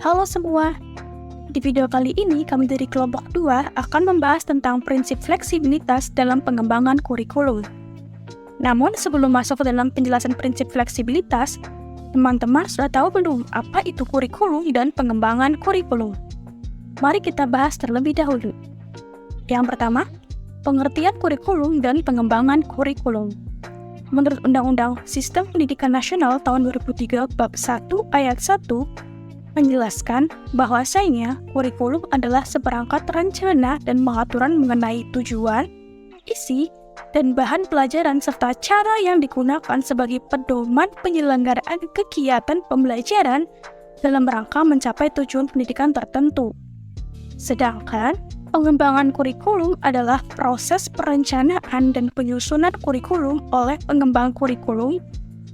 Halo semua, di video kali ini kami dari kelompok 2 akan membahas tentang prinsip fleksibilitas dalam pengembangan kurikulum. Namun sebelum masuk ke dalam penjelasan prinsip fleksibilitas, teman-teman sudah tahu belum apa itu kurikulum dan pengembangan kurikulum? Mari kita bahas terlebih dahulu. Yang pertama, pengertian kurikulum dan pengembangan kurikulum. Menurut Undang-Undang Sistem Pendidikan Nasional tahun 2003 Bab 1 Ayat 1, menjelaskan bahwasanya kurikulum adalah seperangkat rencana dan pengaturan mengenai tujuan, isi, dan bahan pelajaran serta cara yang digunakan sebagai pedoman penyelenggaraan kegiatan pembelajaran dalam rangka mencapai tujuan pendidikan tertentu. Sedangkan pengembangan kurikulum adalah proses perencanaan dan penyusunan kurikulum oleh pengembang kurikulum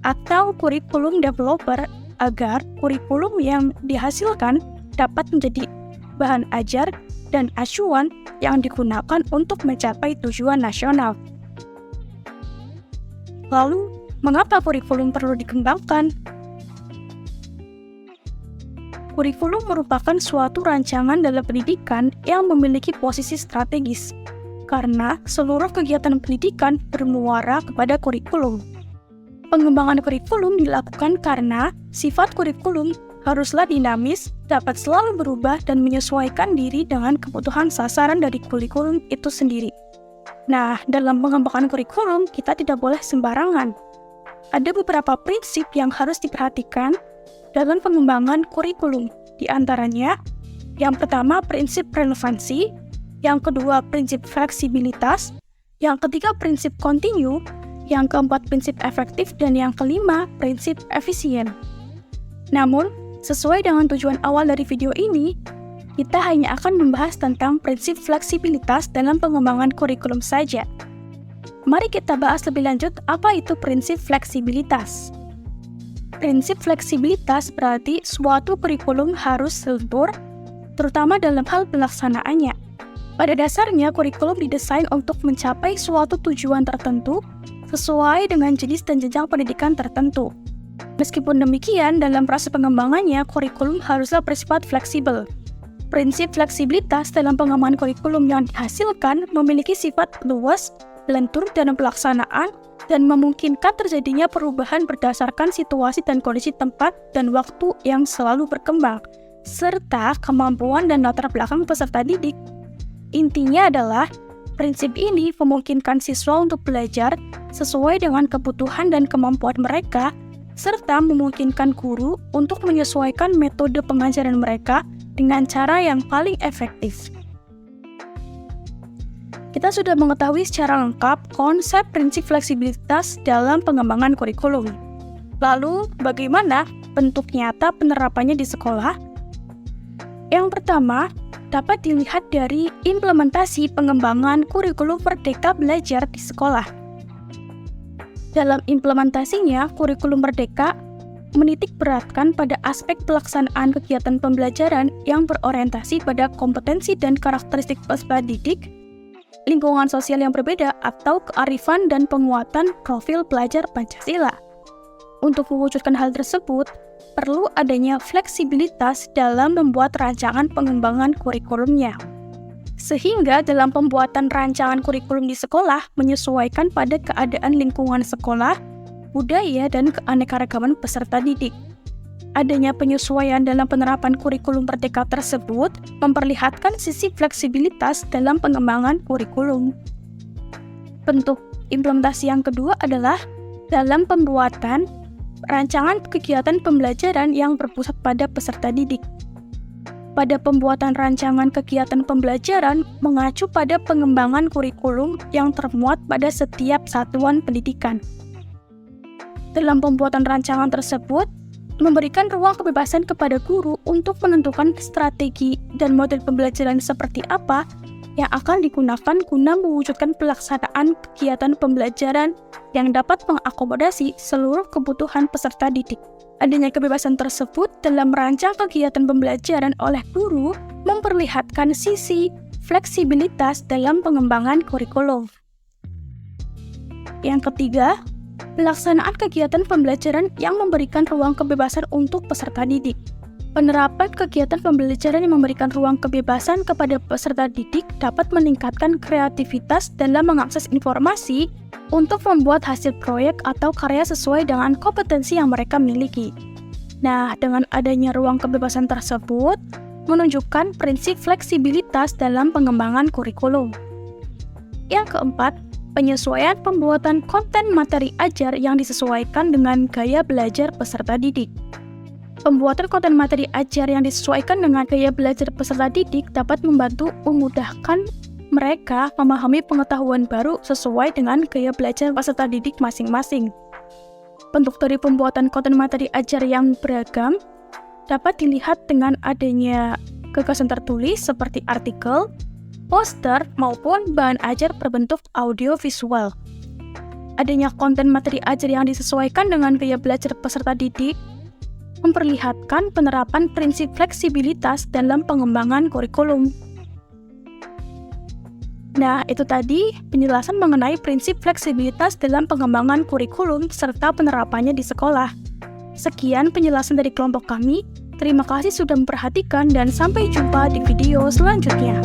atau kurikulum developer agar kurikulum yang dihasilkan dapat menjadi bahan ajar dan acuan yang digunakan untuk mencapai tujuan nasional. Lalu, mengapa kurikulum perlu dikembangkan? Kurikulum merupakan suatu rancangan dalam pendidikan yang memiliki posisi strategis, karena seluruh kegiatan pendidikan bermuara kepada kurikulum. Pengembangan kurikulum dilakukan karena sifat kurikulum haruslah dinamis, dapat selalu berubah dan menyesuaikan diri dengan kebutuhan sasaran dari kurikulum itu sendiri. Nah, dalam pengembangan kurikulum, kita tidak boleh sembarangan. Ada beberapa prinsip yang harus diperhatikan dalam pengembangan kurikulum. Di antaranya, yang pertama prinsip relevansi, yang kedua prinsip fleksibilitas, yang ketiga prinsip kontinu, yang keempat prinsip efektif, dan yang kelima prinsip efisien. Namun, sesuai dengan tujuan awal dari video ini, kita hanya akan membahas tentang prinsip fleksibilitas dalam pengembangan kurikulum saja. Mari kita bahas lebih lanjut apa itu prinsip fleksibilitas. Prinsip fleksibilitas berarti suatu kurikulum harus lentur, terutama dalam hal pelaksanaannya. Pada dasarnya, kurikulum didesain untuk mencapai suatu tujuan tertentu sesuai dengan jenis dan jenjang pendidikan tertentu. Meskipun demikian, dalam proses pengembangannya, kurikulum haruslah bersifat fleksibel. Prinsip fleksibilitas dalam pengembangan kurikulum yang dihasilkan memiliki sifat luas, lentur dalam pelaksanaan, dan memungkinkan terjadinya perubahan berdasarkan situasi dan kondisi tempat dan waktu yang selalu berkembang, serta kemampuan dan latar belakang peserta didik. Intinya adalah, prinsip ini memungkinkan siswa untuk belajar sesuai dengan kebutuhan dan kemampuan mereka, serta memungkinkan guru untuk menyesuaikan metode pengajaran mereka dengan cara yang paling efektif. Kita sudah mengetahui secara lengkap konsep prinsip fleksibilitas dalam pengembangan kurikulum. Lalu, bagaimana bentuk nyata penerapannya di sekolah? Yang pertama, dapat dilihat dari implementasi pengembangan kurikulum Merdeka Belajar di sekolah. Dalam implementasinya, kurikulum Merdeka menitik beratkan pada aspek pelaksanaan kegiatan pembelajaran yang berorientasi pada kompetensi dan karakteristik peserta didik, lingkungan sosial yang berbeda, atau kearifan dan penguatan profil pelajar Pancasila. Untuk mewujudkan hal tersebut, perlu adanya fleksibilitas dalam membuat rancangan pengembangan kurikulumnya. Sehingga dalam pembuatan rancangan kurikulum di sekolah menyesuaikan pada keadaan lingkungan sekolah, budaya, dan keanekaragaman peserta didik. Adanya penyesuaian dalam penerapan kurikulum Merdeka tersebut memperlihatkan sisi fleksibilitas dalam pengembangan kurikulum. Bentuk implementasi yang kedua adalah dalam pembuatan rancangan kegiatan pembelajaran yang berpusat pada peserta didik. Pada pembuatan rancangan kegiatan pembelajaran mengacu pada pengembangan kurikulum yang termuat pada setiap satuan pendidikan. Dalam pembuatan rancangan tersebut, memberikan ruang kebebasan kepada guru untuk menentukan strategi dan model pembelajaran seperti apa yang akan digunakan guna mewujudkan pelaksanaan kegiatan pembelajaran yang dapat mengakomodasi seluruh kebutuhan peserta didik. Adanya kebebasan tersebut dalam merancang kegiatan pembelajaran oleh guru memperlihatkan sisi fleksibilitas dalam pengembangan kurikulum. Yang ketiga, pelaksanaan kegiatan pembelajaran yang memberikan ruang kebebasan untuk peserta didik. Penerapan kegiatan pembelajaran yang memberikan ruang kebebasan kepada peserta didik dapat meningkatkan kreativitas dalam mengakses informasi untuk membuat hasil proyek atau karya sesuai dengan kompetensi yang mereka miliki. Nah, dengan adanya ruang kebebasan tersebut, menunjukkan prinsip fleksibilitas dalam pengembangan kurikulum. Yang keempat, penyesuaian pembuatan konten materi ajar yang disesuaikan dengan gaya belajar peserta didik. Pembuatan konten materi ajar yang disesuaikan dengan gaya belajar peserta didik dapat memudahkan mereka memahami pengetahuan baru sesuai dengan gaya belajar peserta didik masing-masing. Bentuk dari pembuatan konten materi ajar yang beragam dapat dilihat dengan adanya gagasan tertulis seperti artikel, poster, maupun bahan ajar berbentuk audio visual. Adanya konten materi ajar yang disesuaikan dengan gaya belajar peserta didik memperlihatkan penerapan prinsip fleksibilitas dalam pengembangan kurikulum. Nah, itu tadi penjelasan mengenai prinsip fleksibilitas dalam pengembangan kurikulum serta penerapannya di sekolah. Sekian penjelasan dari kelompok kami. Terima kasih sudah memperhatikan dan sampai jumpa di video selanjutnya.